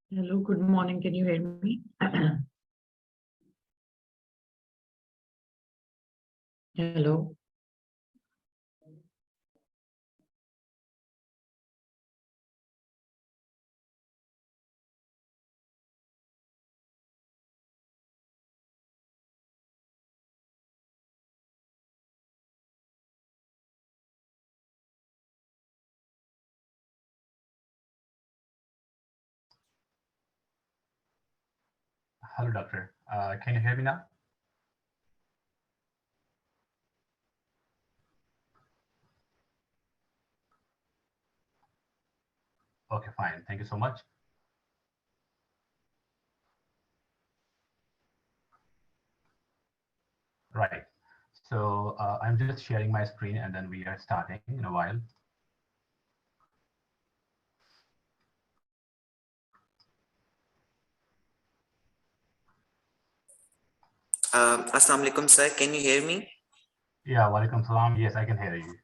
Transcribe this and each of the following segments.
Hello, good morning. Can you hear me? Hello. Hello, doctor. Can you hear me now? Okay, fine. Thank you so much. Right. So I'm just sharing my screen and then we are starting in a while. Assalamu alaikum, sir. Can you hear me? Yeah, walaikum salam. Yes, I can hear you.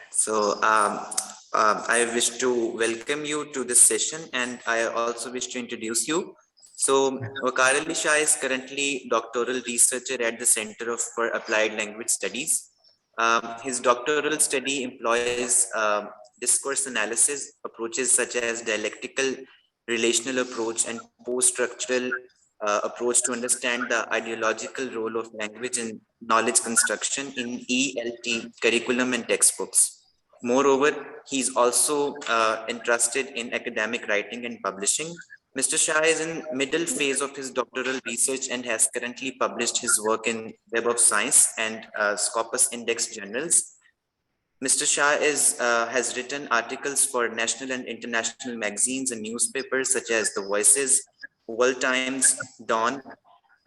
So I wish to welcome you to this session, and I also wish to introduce you. So Waqar Shah is currently doctoral researcher at the Center for Applied Language Studies. His doctoral study employs discourse analysis approaches such as dialectical, relational approach, and post-structural approach to understand the ideological role of language in knowledge construction in ELT curriculum and textbooks. Moreover, he's also entrusted in academic writing and publishing. Mr. Shah is in middle phase of his doctoral research and has currently published his work in Web of Science and Scopus Index journals. Mr. Shah has written articles for national and international magazines and newspapers such as The Voices, World Times, Dawn.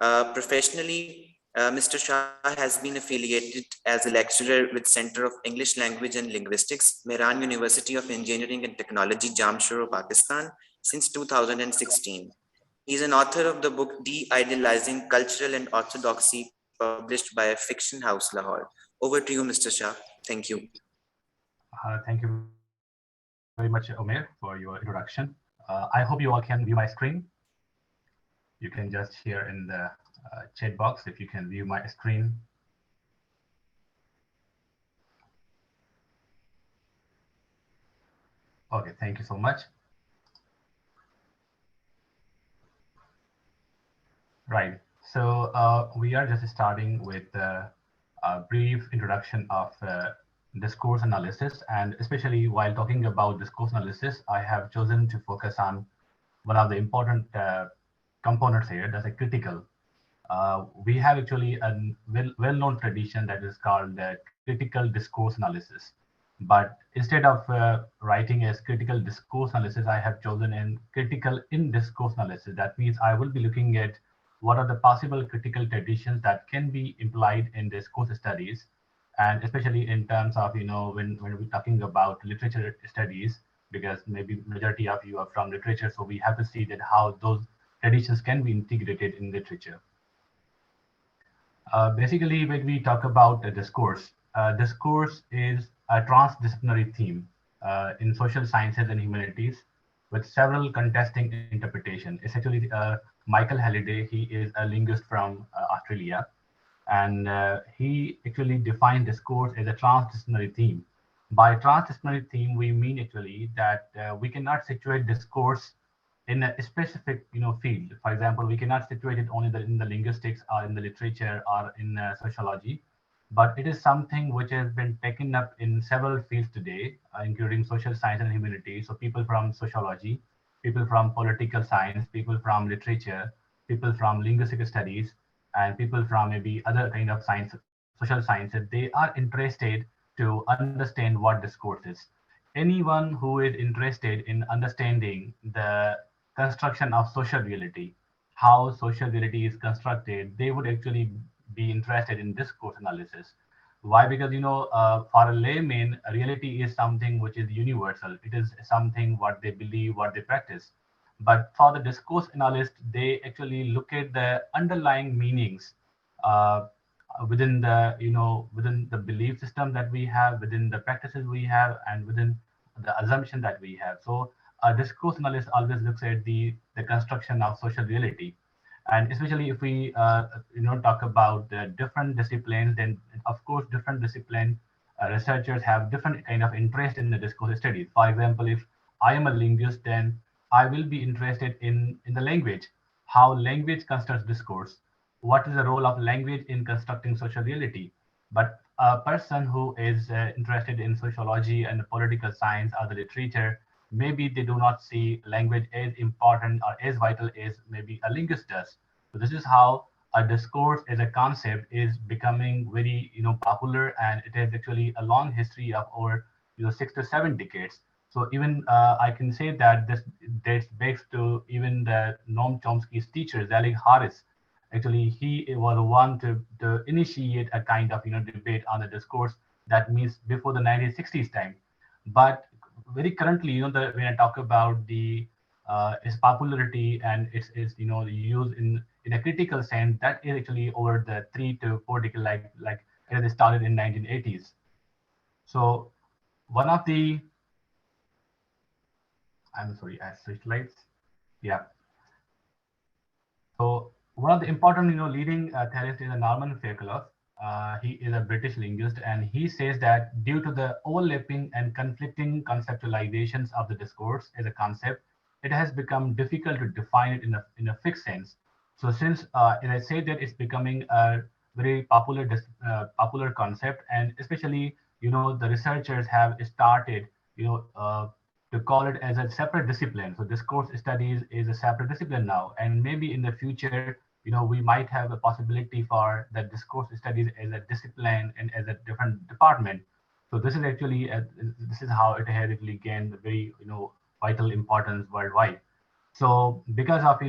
Professionally, Mr. Shah has been affiliated as a lecturer with Center of English Language and Linguistics, Mehran University of Engineering and Technology, Jamshoro, Pakistan, since 2016. He is an author of the book De-Idealizing Cultural and Orthodoxy, published by Fiction House, Lahore. Over to you, Mr. Shah. Thank you. Thank you very much, Omer, for your introduction. I hope you all can view my screen. You can just share in the chat box if you can view my screen. Okay, thank you so much. Right. So we are just starting with a brief introduction of discourse analysis. And especially while talking about discourse analysis, I have chosen to focus on one of the important components here, that's a critical. We have actually a well-known tradition that is called critical discourse analysis. But instead of writing as critical discourse analysis, I have chosen in critical in discourse analysis. That means I will be looking at what are the possible critical traditions that can be implied in discourse studies, and especially in terms of, when we're talking about literature studies, because maybe majority of you are from literature, so we have to see that how those traditions can be integrated in literature. Basically, when we talk about a discourse is a transdisciplinary theme in social sciences and humanities with several contesting interpretation. Essentially, Michael Halliday, he is a linguist from Australia, and he actually defined discourse as a transdisciplinary theme. By transdisciplinary theme, we mean actually that we cannot situate discourse in a specific field. For example, we cannot situate it only in the linguistics or in the literature or in sociology, but it is something which has been taken up in several fields today, including social science and humanities. So people from sociology, people from political science, people from literature, people from linguistic studies, and people from maybe other kind of science, social sciences, they are interested to understand what discourse is. Anyone who is interested in understanding the construction of social reality, how social reality is constructed, they would actually be interested in discourse analysis. Why? Because for a layman, reality is something which is universal. It is something what they believe, what they practice. But for the discourse analyst, they actually look at the underlying meanings uh, within the within the belief system that we have, within the practices we have, and within the assumption that we have. So a discourse analyst always looks at the construction of social reality. And especially if we talk about the different disciplines, then of course different discipline researchers have different kind of interest in the discourse studies. For example, if I am a linguist, then I will be interested in the language, how language constructs discourse, what is the role of language in constructing social reality. But a person who is interested in sociology and political science or the literature, maybe they do not see language as important or as vital as maybe a linguist does. So this is how a discourse as a concept is becoming very popular, and it has actually a long history of over 6 to 7 decades. So even I can say that this dates back to even the Noam Chomsky's teacher, Zelig Harris. Actually, he was the one to initiate a kind of debate on the discourse. That means before the 1960s time. But very currently, when I talk about the its popularity and its use in a critical sense, that is actually over the 3 to 4 decades, like it started in 1980s. So one of the I'm sorry, I switched slides. Yeah. So one of the important, leading theorists is Norman Fairclough. He is a British linguist, and he says that due to the overlapping and conflicting conceptualizations of the discourse as a concept, it has become difficult to define it in a fixed sense. So since, as I said, that it's becoming a very popular concept, and especially, the researchers have started, to call it as a separate discipline. So discourse studies is a separate discipline now, and maybe in the future, we might have a possibility for the discourse studies as a discipline and as a different department. So this is actually this is how it has actually gained very vital importance worldwide. So because of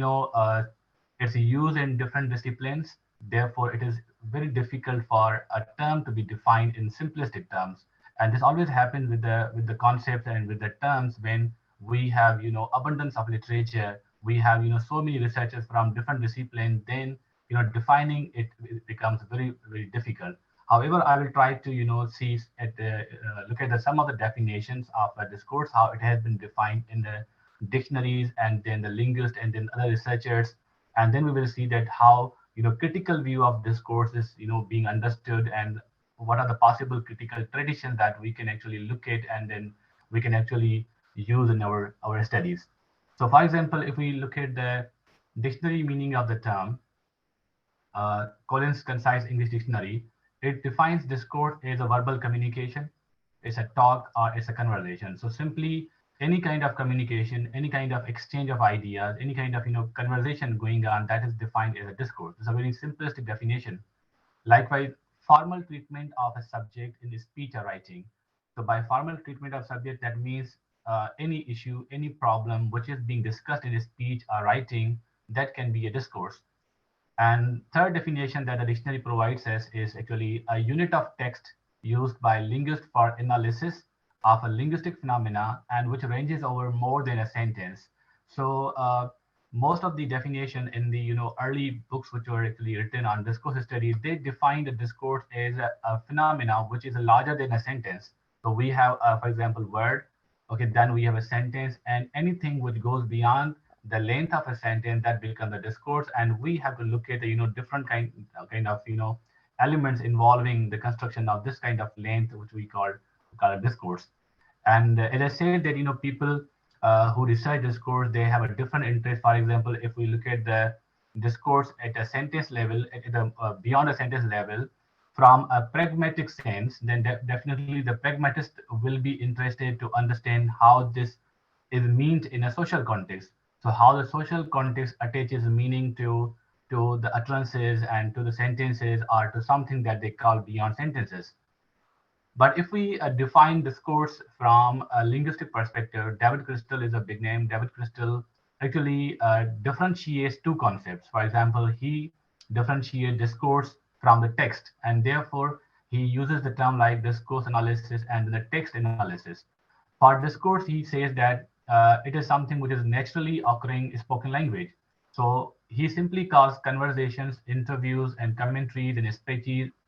its use in different disciplines, therefore it is very difficult for a term to be defined in simplistic terms. And this always happens with the concepts and with the terms when we have abundance of literature, we have so many researchers from different disciplines, then defining it becomes very very difficult. However, I will try to see at the look at some of the definitions of a discourse, how it has been defined in the dictionaries, and then the linguists and then other researchers, and then we will see that how critical view of discourse is being understood, and what are the possible critical traditions that we can actually look at, and then we can actually use in our studies. So for example, if we look at the dictionary meaning of the term, Collins Concise English Dictionary, it defines discourse as a verbal communication, it's a talk, or it's a conversation. So simply any kind of communication, any kind of exchange of ideas, any kind of conversation going on, that is defined as a discourse. It's a very simplistic definition. Likewise, formal treatment of a subject in speech or writing. So by formal treatment of subject, that means any issue, any problem which is being discussed in a speech or writing, that can be a discourse. And third definition that the dictionary provides us is actually a unit of text used by linguists for analysis of a linguistic phenomena, and which ranges over more than a sentence. So most of the definition in the early books which were actually written on discourse studies, they define the discourse as a phenomena which is larger than a sentence. So we have, for example, word. Okay, then we have a sentence, and anything which goes beyond the length of a sentence, that becomes a discourse, and we have to look at the different kind of elements involving the construction of this kind of length, which we call a discourse. And as I said, that people who research discourse, they have a different interest. For example, if we look at the discourse at a sentence level, at the beyond a sentence level, from a pragmatic sense, then definitely the pragmatist will be interested to understand how this is meant in a social context. So how the social context attaches meaning to the utterances and to the sentences, or to something that they call beyond sentences. But if we define discourse from a linguistic perspective, David Crystal is a big name. David Crystal actually differentiates two concepts. For example, he differentiates discourse from the text, and therefore he uses the term like discourse analysis and the text analysis. For discourse, he says that it is something which is naturally occurring spoken language. So he simply calls conversations, interviews, and commentaries and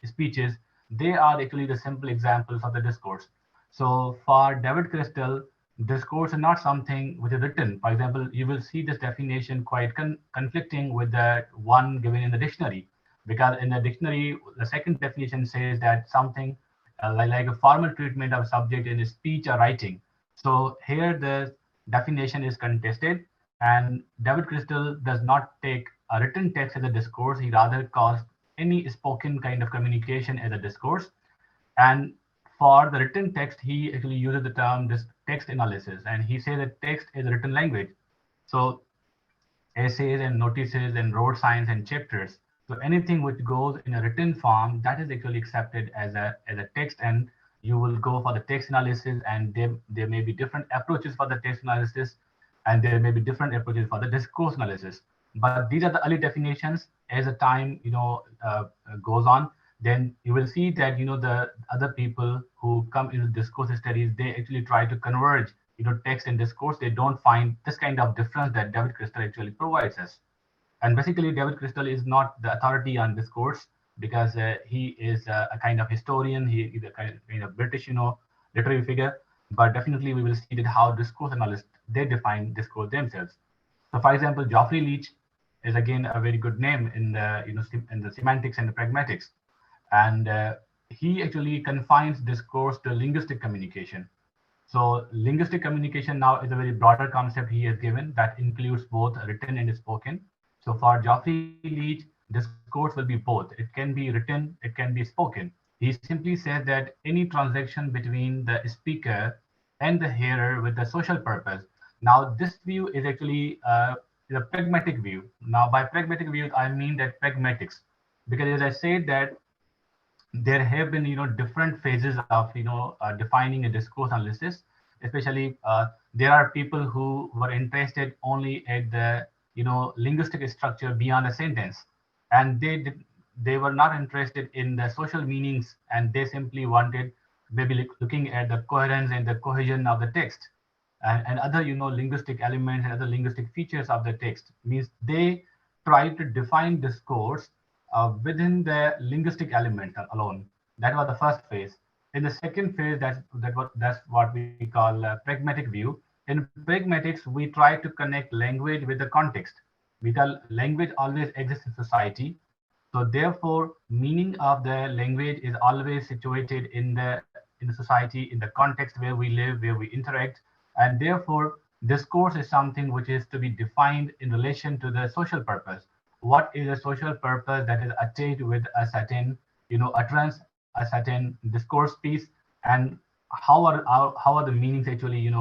speeches, they are actually the simple examples of the discourse. So for David Crystal, discourse is not something which is written. For example, you will see this definition quite conflicting with the one given in the dictionary, because in the dictionary, the second definition says that something like a formal treatment of subject in speech or writing. So here the definition is contested, and David Crystal does not take a written text as a discourse. He rather calls any spoken kind of communication as a discourse. And for the written text, he actually uses the term this text analysis, and he says that text is a written language. So essays and notices and road signs and chapters. So anything which goes in a written form, that is actually accepted as a text, and you will go for the text analysis, and there may be different approaches for the text analysis, and there may be different approaches for the discourse analysis. But these are the early definitions. As the time goes on, then you will see that the other people who come into discourse studies, they actually try to converge text and discourse. They don't find this kind of difference that David Crystal actually provides us. And basically, David Crystal is not the authority on discourse, because he is a kind of historian. He is a kind of British literary figure. But definitely we will see that how discourse analysts, they define discourse themselves. So for example, Geoffrey Leach is again a very good name in the in the semantics and the pragmatics, and he actually confines discourse to linguistic communication. So linguistic communication now is a very broader concept he has given that includes both written and spoken. So for Geoffrey Leach, discourse will be both. It can be written, it can be spoken. He simply says that any transaction between the speaker and the hearer with the social purpose. Now this view is actually a pragmatic view. Now by pragmatic view, I mean that pragmatics, because as I said that there have been different phases of defining a discourse analysis. Especially there are people who were interested only at the linguistic structure beyond a sentence, and they were not interested in the social meanings, and they simply wanted maybe looking at the coherence and the cohesion of the text, and other linguistic elements and other linguistic features of the text. Means they try to define discourse within the linguistic element alone. That was the first phase. In the second phase, that's what we call a pragmatic view. In pragmatics, we try to connect language with the context, because language always exists in society. So therefore, meaning of the language is always situated in the society, in the context where we live, where we interact, and therefore discourse is something which is to be defined in relation to the social purpose. What is a social purpose that is attained with a certain utterance, a certain discourse piece, and how are the meanings actually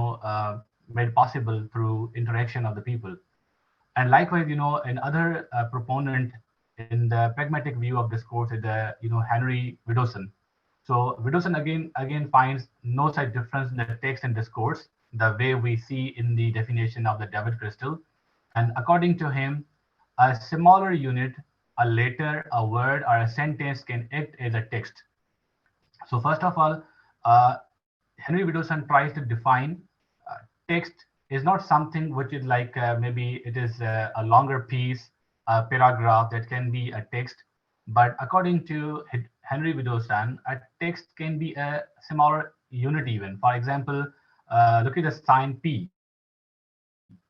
made possible through interaction of the people. And likewise, another proponent in the pragmatic view of discourse is the Henry Widdowson. So Widdowson again finds no such difference in the text and discourse the way we see in the definition of the David Crystal. And according to him, a smaller unit, a letter, a word, or a sentence can act as a text. So first of all, Henry Widdowson tries to define text is not something which is like maybe it is a longer piece, a paragraph that can be a text. But according to Henry Widdowson, a text can be a smaller unit even. For example, look at the sign P.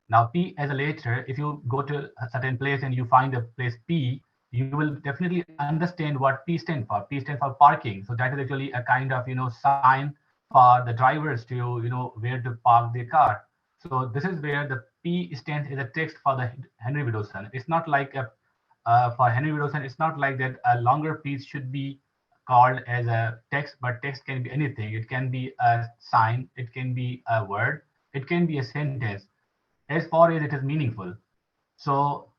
Now, P as a letter, if you go to a certain place and you find the place P, you will definitely understand what P stands for. P stands for parking. So that is actually a kind of sign for the drivers to where to park their car. So this is where the P stands as a text for the Henry Widdowson. It's not like a for Henry Widdowson, it's not like that a longer piece should be called as a text, but text can be anything. It can be a sign, it can be a word, it can be a sentence, as far as it is meaningful. So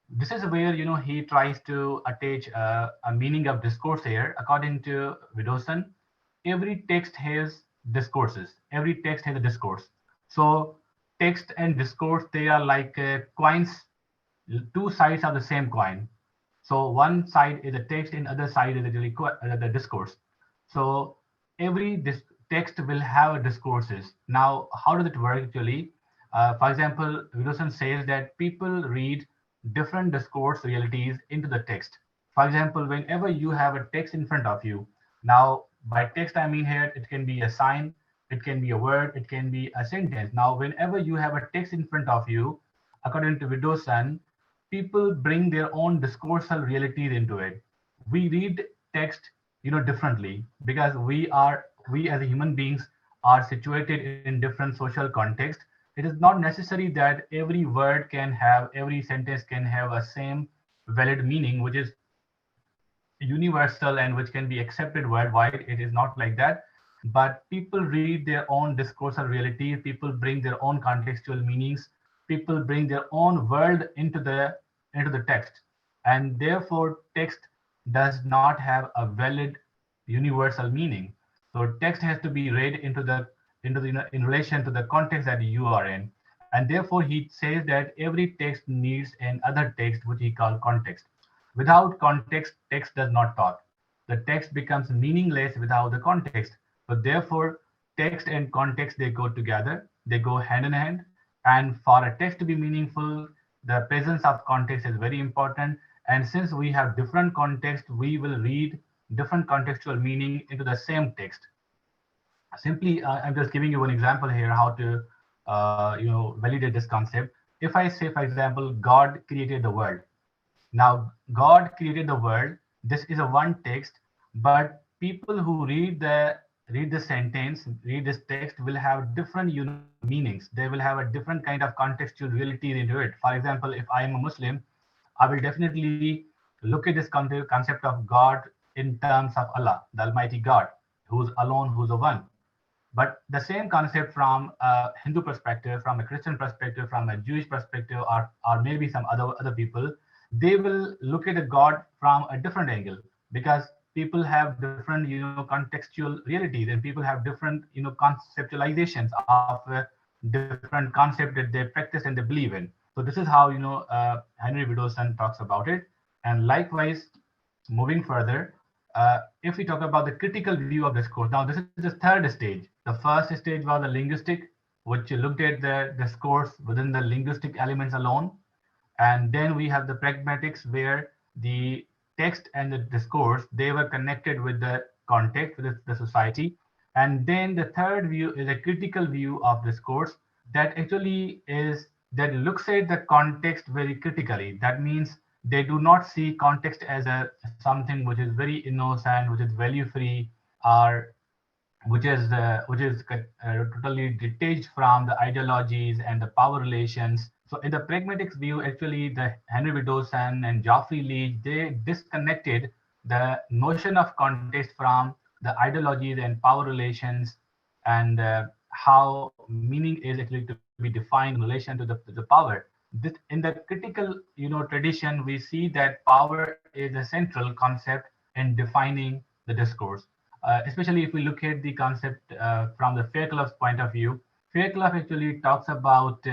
this is where he tries to attach a meaning of discourse here. According to Widdowson, every text has discourses. Every text has a discourse. So text and discourse, they are like coins, two sides of the same coin. So one side is a text, and other side is actually the discourse. So every text will have discourses. Now, how does it work actually? For example, Wilson says that people read different discourse realities into the text. For example, whenever you have a text in front of you, now by text I mean here it can be a sign, it can be a word, it can be a sentence. Now, whenever you have a text in front of you, according to Widdowson, people bring their own discursive realities into it. We read text, differently because we as human beings are situated in different social context. It is not necessary that every sentence can have a same valid meaning, which is universal and which can be accepted worldwide. It is not like that. But people read their own discourse or reality. People bring their own contextual meanings. People bring their own world into the text, and therefore text does not have a valid universal meaning. So text has to be read in relation to the context that you are in, and therefore he says that every text needs an other text, which he called context. Without context, text does not talk. The text becomes meaningless without the context. So therefore, text and context, they go together, they go hand in hand. And for a text to be meaningful, the presence of context is very important. And since we have different context, we will read different contextual meaning into the same text. Simply, I'm just giving you one example here how to validate this concept. If I say, for example, God created the world. Now, God created the world. This is a one text, but people who read the sentence, read this text, will have different meanings. They will have a different kind of contextual reality into it. For example, if I am a Muslim, I will definitely look at this concept of God in terms of Allah, the Almighty God, who's alone, who's the one. But the same concept from a Hindu perspective, from a Christian perspective, from a Jewish perspective, or maybe some other people, they will look at a God from a different angle, because people have different contextual realities, and people have different conceptualizations of different concepts that they practice and they believe in. So this is how Henry Widdowson talks about it. And likewise, moving further, if we talk about the critical view of discourse, now this is the third stage. The first stage was the linguistic, which looked at the discourse within the linguistic elements alone. And then we have the pragmatics, where the text and the discourse, they were connected with the context, with the society. And then the third view is a critical view of discourse that looks at the context very critically. That means they do not see context as a something which is very innocent, which is value free, or which is totally detached from the ideologies and the power relations. So in the pragmatics view, actually, the Henry Widdowson and Geoffrey Leach, they disconnected the notion of context from the ideologies and power relations, and how meaning is actually to be defined in relation to the power. In the critical tradition, we see that power is a central concept in defining the discourse. Especially if we look at the concept from the Fairclough's point of view. Fairclough actually talks about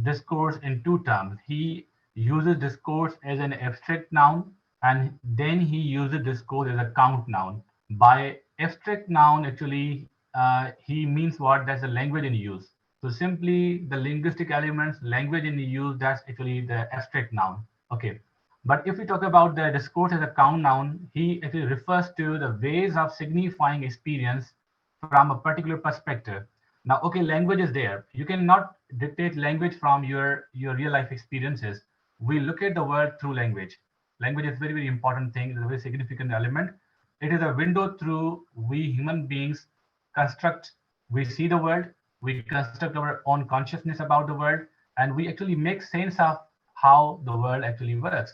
discourse in two terms. He uses discourse as an abstract noun, and then he uses discourse as a count noun. By abstract noun, actually, he means what? That's a language in use. So simply the linguistic elements, language in use, that's actually the abstract noun. Okay. But if we talk about the discourse as a count noun, he actually refers to the ways of signifying experience from a particular perspective. Now, okay, language is there. You cannot dictate language from your real life experiences. We look at the world through language. Language is a very, very important thing. It's a very significant element. It is a window through we human beings construct, we see the world, we construct our own consciousness about the world, and we actually make sense of how the world actually works.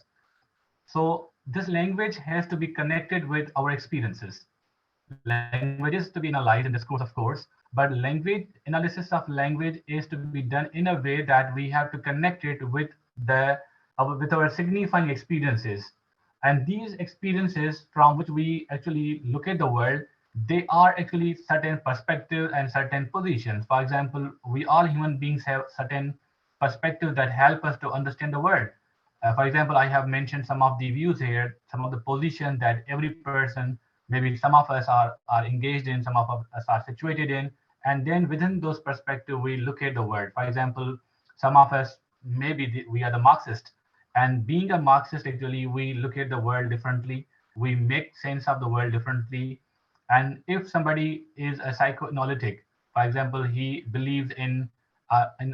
So this language has to be connected with our experiences. Language is to be analyzed in discourse, of course, but language analysis of language is to be done in a way that we have to connect it with with our signifying experiences. And these experiences from which we actually look at the world, they are actually certain perspectives and certain positions. For example, we all human beings have certain perspectives that help us to understand the world. For example, I have mentioned some of the views here, some of the positions that every person, maybe some of us are engaged in, some of us are situated in. And then within those perspectives, we look at the world. For example, some of us, maybe we are the Marxist. And being a Marxist, actually, we look at the world differently. We make sense of the world differently. And if somebody is a psychoanalytic, for example, he believes in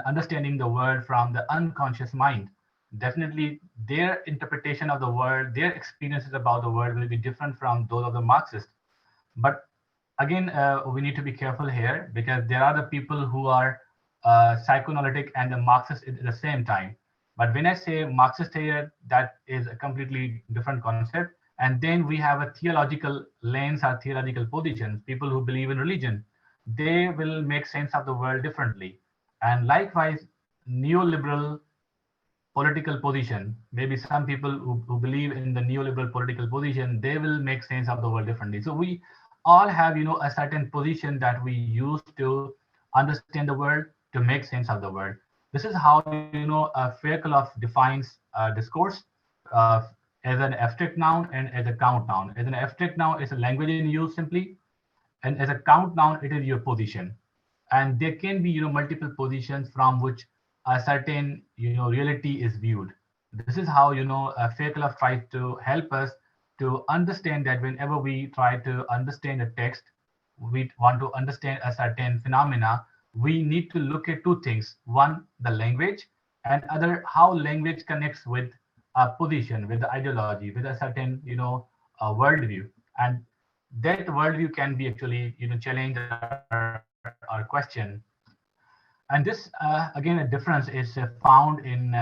understanding the world from the unconscious mind, definitely their interpretation of the world, their experiences about the world will be different from those of the Marxist. But again, we need to be careful here because there are the people who are psychoanalytic and the Marxist at the same time. But when I say Marxist here, that is a completely different concept. And then we have a theological lens or theological positions. People who believe in religion, they will make sense of the world differently. And likewise, neoliberal political position, maybe some people who believe in the neoliberal political position, they will make sense of the world differently. So we all have, a certain position that we use to understand the world, to make sense of the world. This is how, Fairclough defines discourse uh, as an abstract noun and as a count noun. As an abstract noun, it's a language in use simply, and as a count noun, it is your position. And there can be, multiple positions from which a certain, reality is viewed. This is how, Fairclough tries to help us to understand that whenever we try to understand a text, we want to understand a certain phenomena, we need to look at two things. One, the language, and other, how language connects with a position, with the ideology, with a certain, worldview. And that worldview can be actually, challenge or question. And this, again, a difference is found in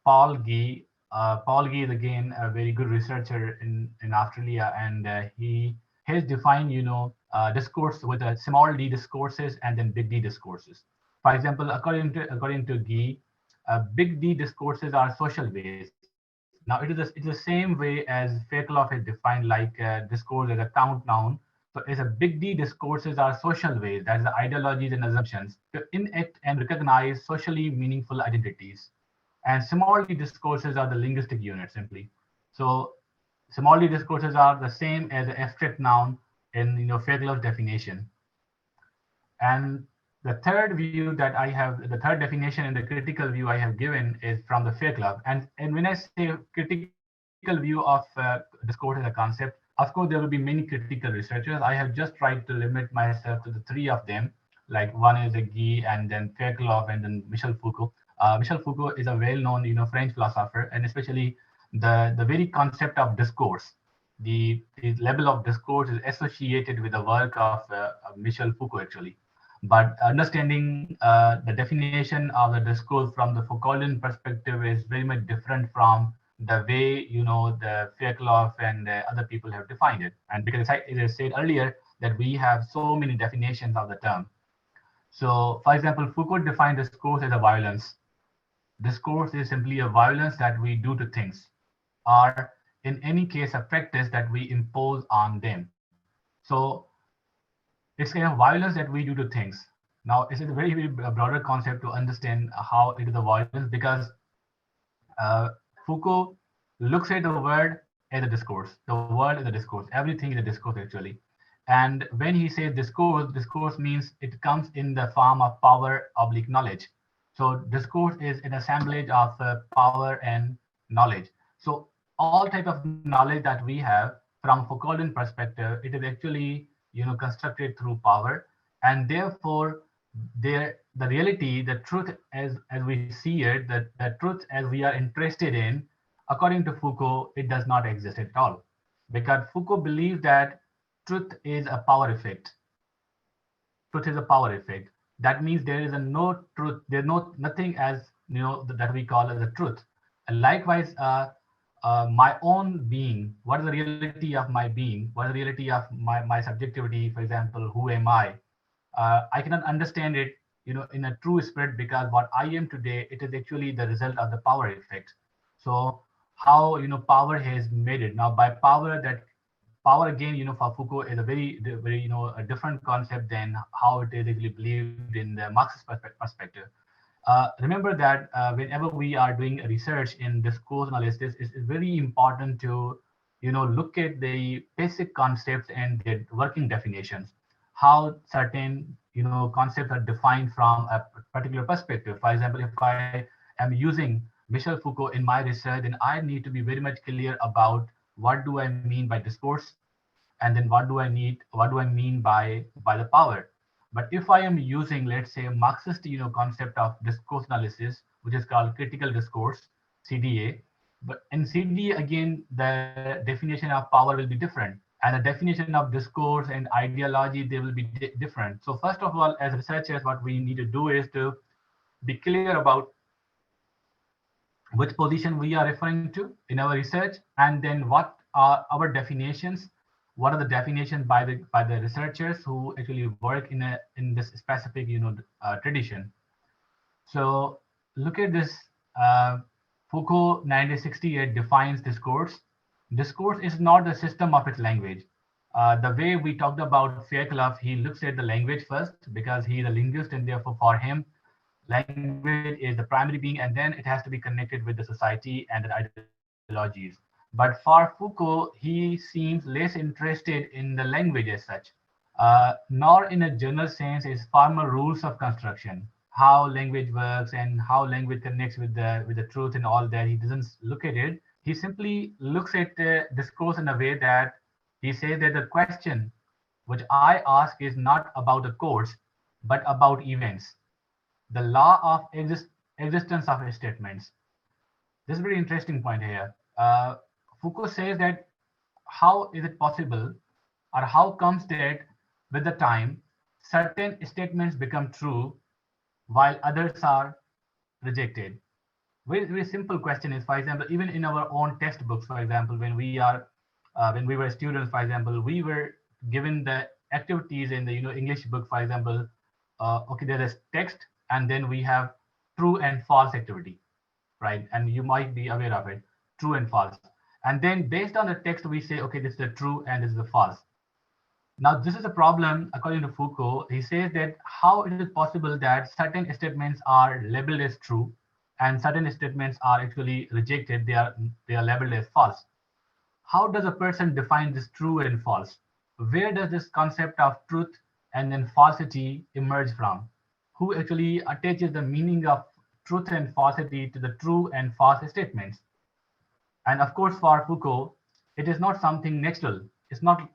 Paul Gee. Paul Gee is again a very good researcher in Australia, and he has defined, discourse with a small d discourses and then big D discourses. For example, according to Gee, big D discourses are social ways. Now it's the same way as Fairclough has defined like discourse as a count noun. So as a big D discourses are social ways, that's the ideologies and assumptions to enact and recognize socially meaningful identities. And small D discourses are the linguistic unit simply. So small D discourses are the same as an abstract noun in Fairclough's definition. And the third view that I have, the third definition in the critical view I have given is from the Fairclough. And when I say critical view of discourse as a concept, of course, there will be many critical researchers. I have just tried to limit myself to the three of them. Like one is a Guy, and then Fairclough, and then Michel Foucault. Michel Foucault is a well-known, French philosopher, and especially the very concept of discourse. The level of discourse is associated with the work of Michel Foucault, actually. But understanding the definition of the discourse from the Foucauldian perspective is very much different from the way the Fairclough and other people have defined it. And because it is said earlier that we have so many definitions of the term. So, for example, Foucault defined discourse as a violence. Discourse is simply a violence that we do to things, or in any case, a practice that we impose on them. So it's kind of violence that we do to things. Now, it's a very, very broader concept to understand how it is a violence, because Foucault looks at the word as a discourse. The word is a discourse. Everything is a discourse, actually. And when he says discourse, discourse means it comes in the form of power oblique knowledge. So discourse is an assemblage of power and knowledge. So all type of knowledge that we have from Foucauldian perspective, it is actually constructed through power, and therefore the reality, the truth as we see it, the truth as we are interested in, according to Foucault, it does not exist at all, because Foucault believes that truth is a power effect. Truth is a power effect. That means there is a no truth. There's nothing as that we call as a truth. And likewise, my own being. What is the reality of my being? What is the reality of my subjectivity? For example, who am I? I cannot understand it, in a true spirit, because what I am today, it is actually the result of the power effect. So how power has made it. Now by power, that power again, for Foucault is a very a different concept than how it is actually believed in the Marxist perspective. Remember that whenever we are doing research in discourse analysis, it's very important to look at the basic concepts and their working definitions, how certain concepts are defined from a particular perspective. For example, if I am using Michel Foucault in my research, then I need to be very much clear about what do I mean by discourse, and then what do I mean by the power. But if I am using, let's say, a Marxist, concept of discourse analysis, which is called critical discourse, CDA, but in CDA again, the definition of power will be different, and the definition of discourse and ideology, they will be different. So first of all, as researchers, what we need to do is to be clear about which position we are referring to in our research, and then what are our definitions, what are the definitions by the researchers who actually work in this specific tradition. So look at this. Foucault 1968 defines discourse. Discourse is not the system of its language. The way we talked about Fairclough, he looks at the language first because he is a linguist, and therefore for him language is the primary being, and then it has to be connected with the society and the ideologies. But for Foucault, he seems less interested in the language as such, nor in a general sense is formal rules of construction, how language works and how language connects with the truth and all that. He doesn't look at it. He simply looks at discourse in a way that he says that the question which I ask is not about the course, but about events, the law of existence of statements. This is a very interesting point here. Foucault says that how is it possible, or how comes that with the time certain statements become true while others are rejected? Very simple question is, for example, even in our own textbooks, for example, when we were students, for example, we were given the activities in the English book, for example. Okay, there is text, and then we have true and false activity, right? And you might be aware of it, true and false. And then based on the text, we say, okay, this is the true and this is the false. Now, this is a problem, according to Foucault. He says that how it is possible that certain statements are labeled as true and certain statements are actually rejected, they are labeled as false. How does a person define this true and false? Where does this concept of truth and then falsity emerge from? Who actually attaches the meaning of truth and falsity to the true and false statements? And of course, for Foucault, it is not something natural. It's not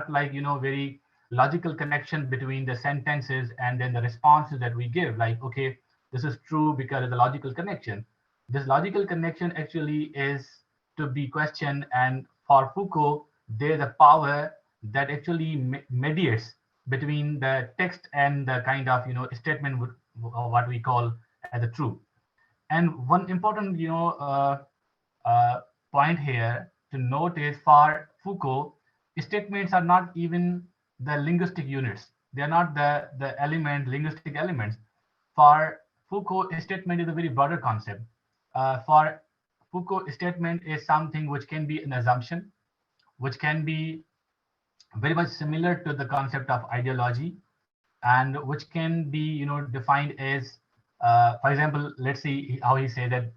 like very logical connection between the sentences and then the responses that we give. Like, okay, this is true because of the logical connection. This logical connection actually is to be questioned, and for Foucault, there's a power that actually mediates between the text and the kind of statement what we call as a true. And one important point here to note is, for Foucault, statements are not even the linguistic units. They are not the linguistic elements. For Foucault, a statement is a very broader concept. For Foucault, a statement is something which can be an assumption, which can be very much similar to the concept of ideology, and which can be defined as, for example, let's see how he said that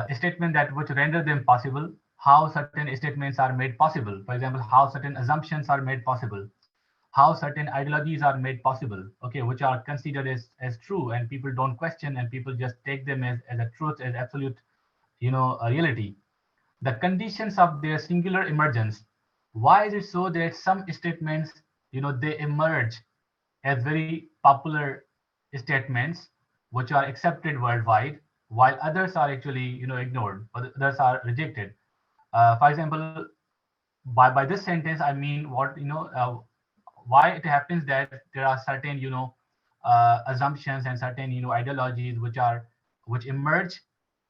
a statement that which render them possible, how certain statements are made possible. For example, how certain assumptions are made possible, how certain ideologies are made possible, okay, which are considered as true, and people don't question, and people just take them as a truth, as absolute a reality. The conditions of their singular emergence. Why is it so that some statements they emerge as very popular statements which are accepted worldwide, while others are actually ignored, or others are rejected? For example, by this sentence, I mean what why it happens that there are certain assumptions and certain ideologies which emerge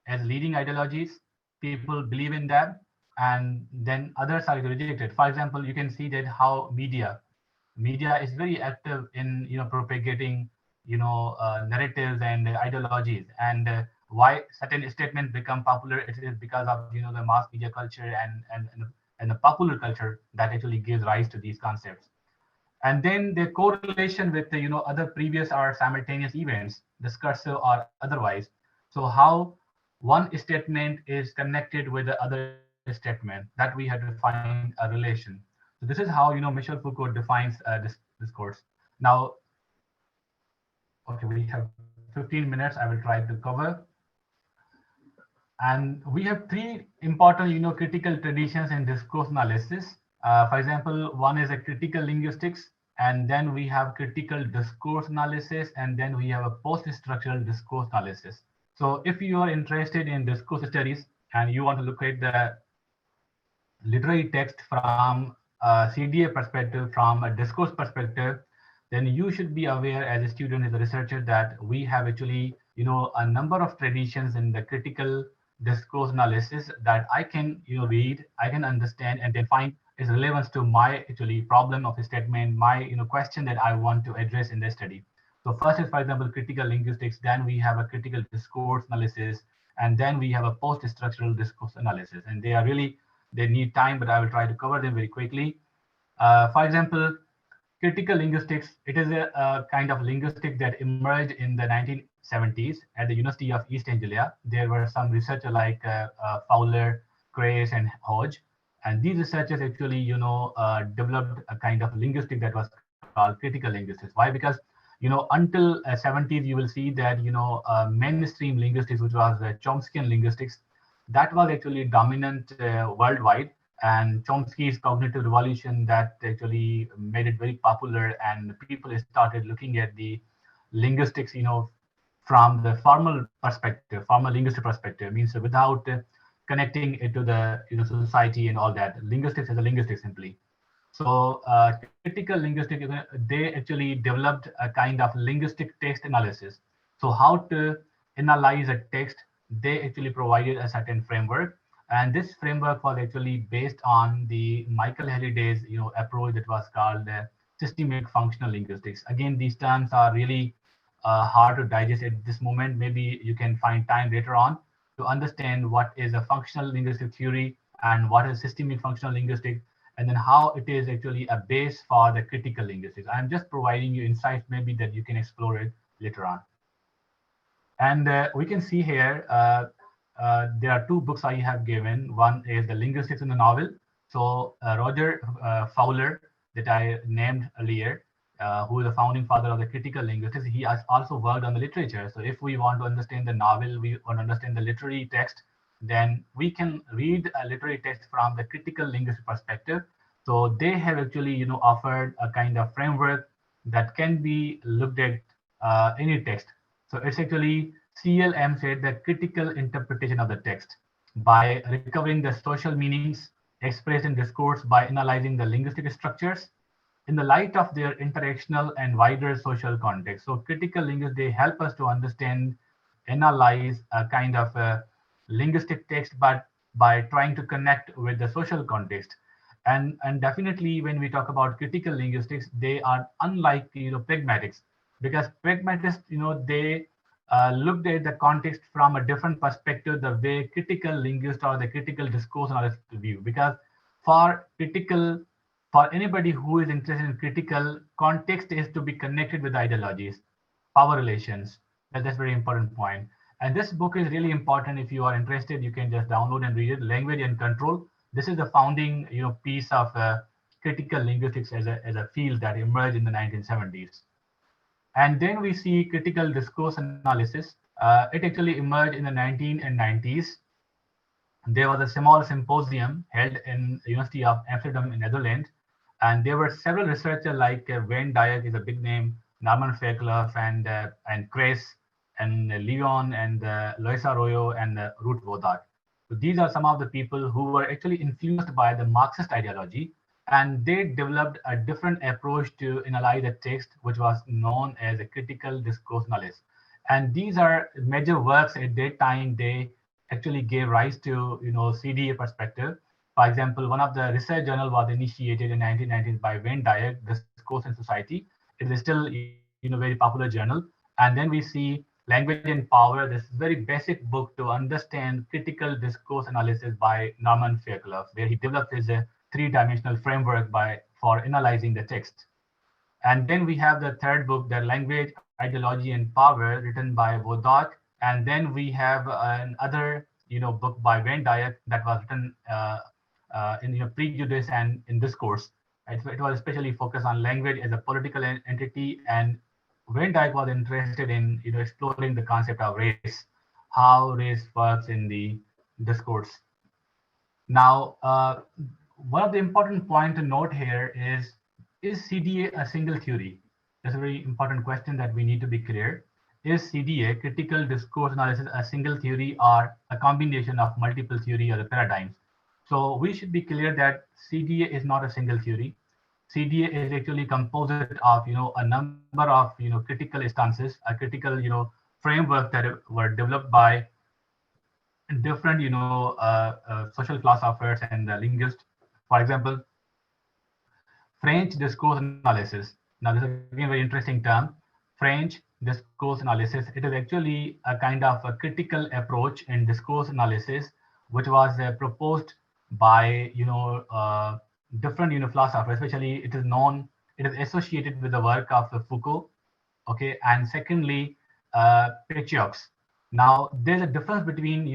as leading ideologies. People believe in them, and then others are rejected. For example, you can see that how media is very active in propagating narratives and ideologies, and why certain statements become popular. It is because of the mass media culture and the popular culture that actually gives rise to these concepts. And then the correlation with the other previous or simultaneous events, discursive or otherwise. So how one statement is connected with the other statement, that we have to find a relation. So this is how Michel Foucault defines this discourse. Now, okay, we have 15 minutes. I will try to cover. And we have three important critical traditions in discourse analysis. For example, one is a critical linguistics, and then we have critical discourse analysis, and then we have a post-structural discourse analysis. So if you are interested in discourse studies and you want to look at the literary text from a CDA perspective, from a discourse perspective, then you should be aware as a student, as a researcher, that we have actually, a number of traditions in the critical discourse analysis that I can, read, I can understand, and then find its relevance to my actually problem of a statement, my, question that I want to address in the study. So first is, for example, critical linguistics, then we have a critical discourse analysis, and then we have a post-structural discourse analysis. And they are really, they need time, but I will try to cover them very quickly. For example, critical linguistics, it is a kind of linguistic that emerged in the 1970s at the University of East Anglia. There were some researchers like Fowler, Crace, and Hodge. And these researchers actually, developed a kind of linguistic that was called critical linguistics. Why? Because, until 70s, you will see that, mainstream linguistics, which was Chomskyan linguistics, that was actually dominant worldwide. And Chomsky's cognitive revolution that actually made it very popular, and people started looking at the linguistics, from the formal perspective, formal linguistic perspective, means without connecting it to the society and all that. Linguistics as a linguistics simply. So critical linguistics, they actually developed a kind of linguistic text analysis. So how to analyze a text, they actually provided a certain framework. And this framework was actually based on the Michael Halliday's approach that was called systemic functional linguistics. Again, these terms are really hard to digest at this moment. Maybe you can find time later on to understand what is a functional linguistic theory and what is systemic functional linguistics, and then how it is actually a base for the critical linguistics. I'm just providing you insights maybe that you can explore it later on. And we can see here, there are two books I have given. One is The Linguistics in the Novel. So Roger Fowler, that I named earlier, who is the founding father of the critical linguistics, he has also worked on the literature. So if we want to understand the novel, we want to understand the literary text, then we can read a literary text from the critical linguistic perspective. So they have actually, offered a kind of framework that can be looked at any text. So it's actually, CLM said, the critical interpretation of the text by recovering the social meanings expressed in discourse by analyzing the linguistic structures in the light of their interactional and wider social context. So critical linguists, they help us to understand, analyze a kind of a linguistic text, but by trying to connect with the social context. And definitely when we talk about critical linguistics, they are unlike pragmatics, because pragmatists, they looked at the context from a different perspective, the way critical linguists or the critical discourse analysts view. Because for critical, for anybody who is interested in critical, context is to be connected with ideologies, power relations. That's a very important point. And this book is really important. If you are interested, you can just download and read it. Language and Control. This is the founding, piece of critical linguistics as a field that emerged in the 1970s. And then we see critical discourse analysis. It actually emerged in the 1990s. There was a small symposium held in the University of Amsterdam in Netherlands, and there were several researchers like Wayne Dyer is a big name, Norman Fairclough, and Chris, and Leon, and Loisa Arroyo, and Ruth Wodak. So these are some of the people who were actually influenced by the Marxist ideology, and they developed a different approach to analyze the text, which was known as a critical discourse analysis. And these are major works at that time. They actually gave rise to CDA perspective. For example, one of the research journal was initiated in 1990s by Wayne Dyer, Discourse and Society. It is still very popular journal. And then we see Language and Power, this very basic book to understand critical discourse analysis by Norman Fairclough, where he developed his three-dimensional framework for analyzing the text. And then we have the third book, the Language, Ideology, and Power, written by Wodak. And then we have another book by Wayne Dyer that was written in Prejudice and in Discourse. It was especially focused on language as a political entity, and Wayne Dyer was interested in exploring the concept of race, how race works in the discourse. Now, one of the important point to note here is CDA a single theory? That's a very important question that we need to be clear. Is CDA, critical discourse analysis, a single theory or a combination of multiple theory or the paradigms? So we should be clear that CDA is not a single theory. CDA is actually composite of a number of critical instances, a critical framework that were developed by different social philosophers and linguists. For example, French discourse analysis. Now, this is again a very interesting term. French discourse analysis. It is actually a kind of a critical approach in discourse analysis, which was proposed by different philosophers. Especially, it is known. It is associated with the work of Foucault. Okay, and secondly, Patriarchs. Now, there's a difference between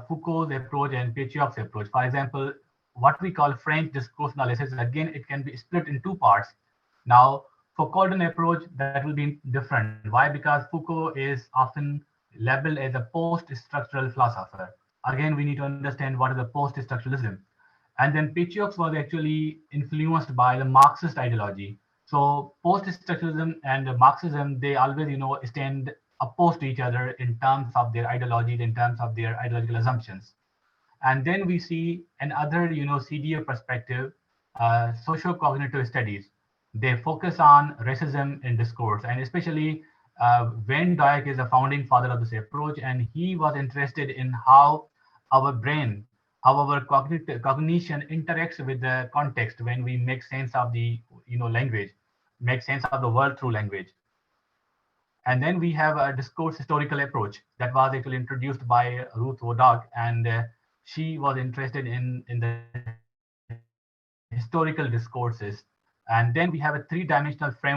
Foucault's approach and Patriarch's approach. For example, what we call French discourse analysis, again, it can be split in two parts. Now, Foucauldian approach, that will be different. Why? Because Foucault is often labeled as a post-structural philosopher. Again, we need to understand what is a post-structuralism. And then Patriarchs was actually influenced by the Marxist ideology. So post-structuralism and Marxism, they always, stand opposed to each other in terms of their ideologies, in terms of their ideological assumptions. And then we see another, CDA perspective, socio-cognitive studies. They focus on racism in discourse, and especially Van Dyck is the founding father of this approach, and he was interested in how our brain, how our cognition interacts with the context when we make sense of the language, make sense of the world through language. And then we have a discourse historical approach that was actually introduced by Ruth Wodak, and she was interested in the historical discourses. And then we have a three-dimensional framework